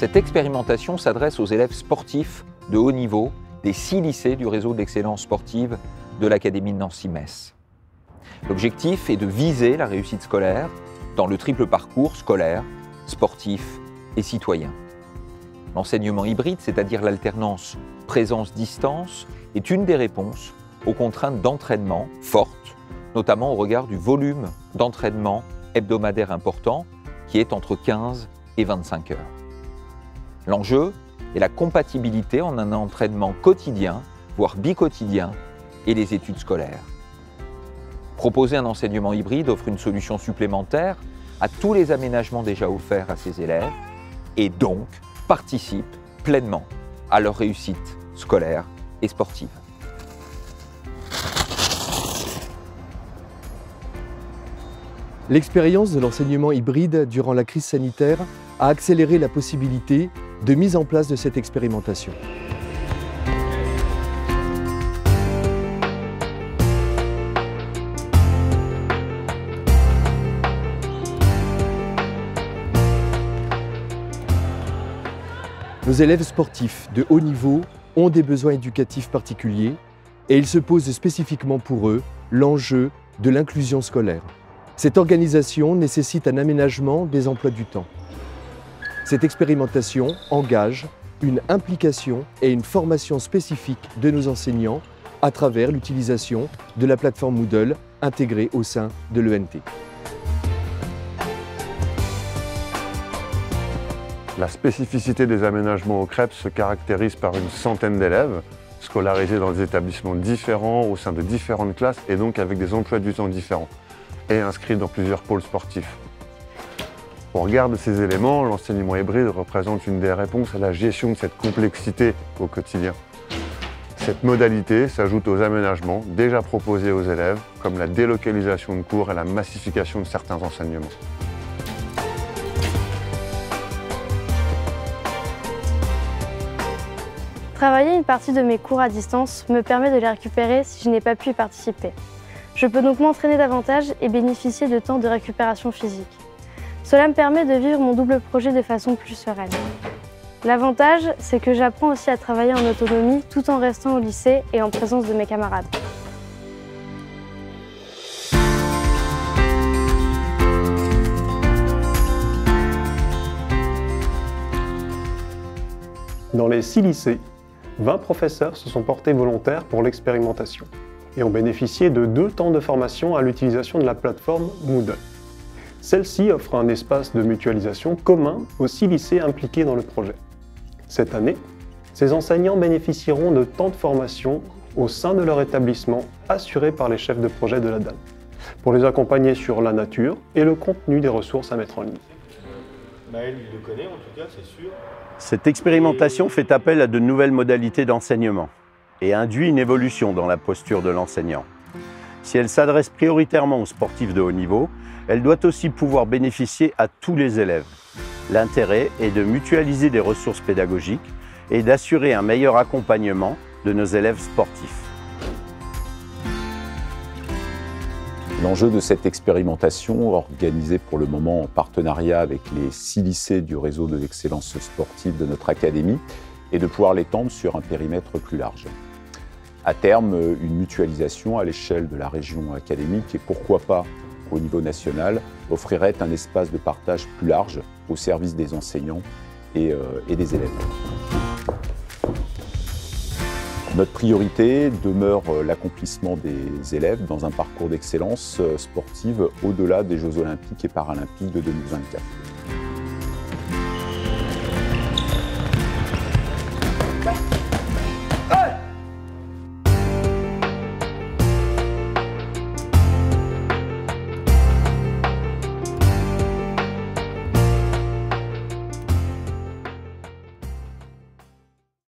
Cette expérimentation s'adresse aux élèves sportifs de haut niveau des 6 lycées du réseau d'excellence sportive de l'Académie de Nancy-Metz. L'objectif est de viser la réussite scolaire dans le triple parcours scolaire, sportif et citoyen. L'enseignement hybride, c'est-à-dire l'alternance présence-distance, est une des réponses aux contraintes d'entraînement fortes, notamment au regard du volume d'entraînement hebdomadaire important qui est entre 15 et 25 heures. L'enjeu est la compatibilité en un entraînement quotidien, voire bicotidien, et les études scolaires. Proposer un enseignement hybride offre une solution supplémentaire à tous les aménagements déjà offerts à ces élèves et donc participe pleinement à leur réussite scolaire et sportive. L'expérience de l'enseignement hybride durant la crise sanitaire a accéléré la possibilité de mise en place de cette expérimentation. Nos élèves sportifs de haut niveau ont des besoins éducatifs particuliers et il se pose spécifiquement pour eux l'enjeu de l'inclusion scolaire. Cette organisation nécessite un aménagement des emplois du temps. Cette expérimentation engage une implication et une formation spécifique de nos enseignants à travers l'utilisation de la plateforme Moodle intégrée au sein de l'ENT. La spécificité des aménagements au CREPS se caractérise par une centaine d'élèves, scolarisés dans des établissements différents, au sein de différentes classes et donc avec des emplois du temps différents, et inscrits dans plusieurs pôles sportifs. Au regard de ces éléments, l'enseignement hybride représente une des réponses à la gestion de cette complexité au quotidien. Cette modalité s'ajoute aux aménagements déjà proposés aux élèves, comme la délocalisation de cours et la massification de certains enseignements. Travailler une partie de mes cours à distance me permet de les récupérer si je n'ai pas pu y participer. Je peux donc m'entraîner davantage et bénéficier de temps de récupération physique. Cela me permet de vivre mon double projet de façon plus sereine. L'avantage, c'est que j'apprends aussi à travailler en autonomie tout en restant au lycée et en présence de mes camarades. Dans les 6 lycées, 20 professeurs se sont portés volontaires pour l'expérimentation et ont bénéficié de 2 temps de formation à l'utilisation de la plateforme Moodle. Celle-ci offre un espace de mutualisation commun aux 6 lycées impliqués dans le projet. Cette année, ces enseignants bénéficieront de temps de formation au sein de leur établissement assurés par les chefs de projet de la DAN, pour les accompagner sur la nature et le contenu des ressources à mettre en ligne. Maël, il le connaît en tout cas, c'est sûr. Cette expérimentation fait appel à de nouvelles modalités d'enseignement et induit une évolution dans la posture de l'enseignant. Si elle s'adresse prioritairement aux sportifs de haut niveau, elle doit aussi pouvoir bénéficier à tous les élèves. L'intérêt est de mutualiser des ressources pédagogiques et d'assurer un meilleur accompagnement de nos élèves sportifs. L'enjeu de cette expérimentation, organisée pour le moment en partenariat avec les 6 lycées du réseau de l'excellence sportive de notre académie, est de pouvoir l'étendre sur un périmètre plus large. À terme, une mutualisation à l'échelle de la région académique et pourquoi pas au niveau national offrirait un espace de partage plus large au service des enseignants et des élèves. Notre priorité demeure l'accomplissement des élèves dans un parcours d'excellence sportive au-delà des Jeux olympiques et paralympiques de 2024.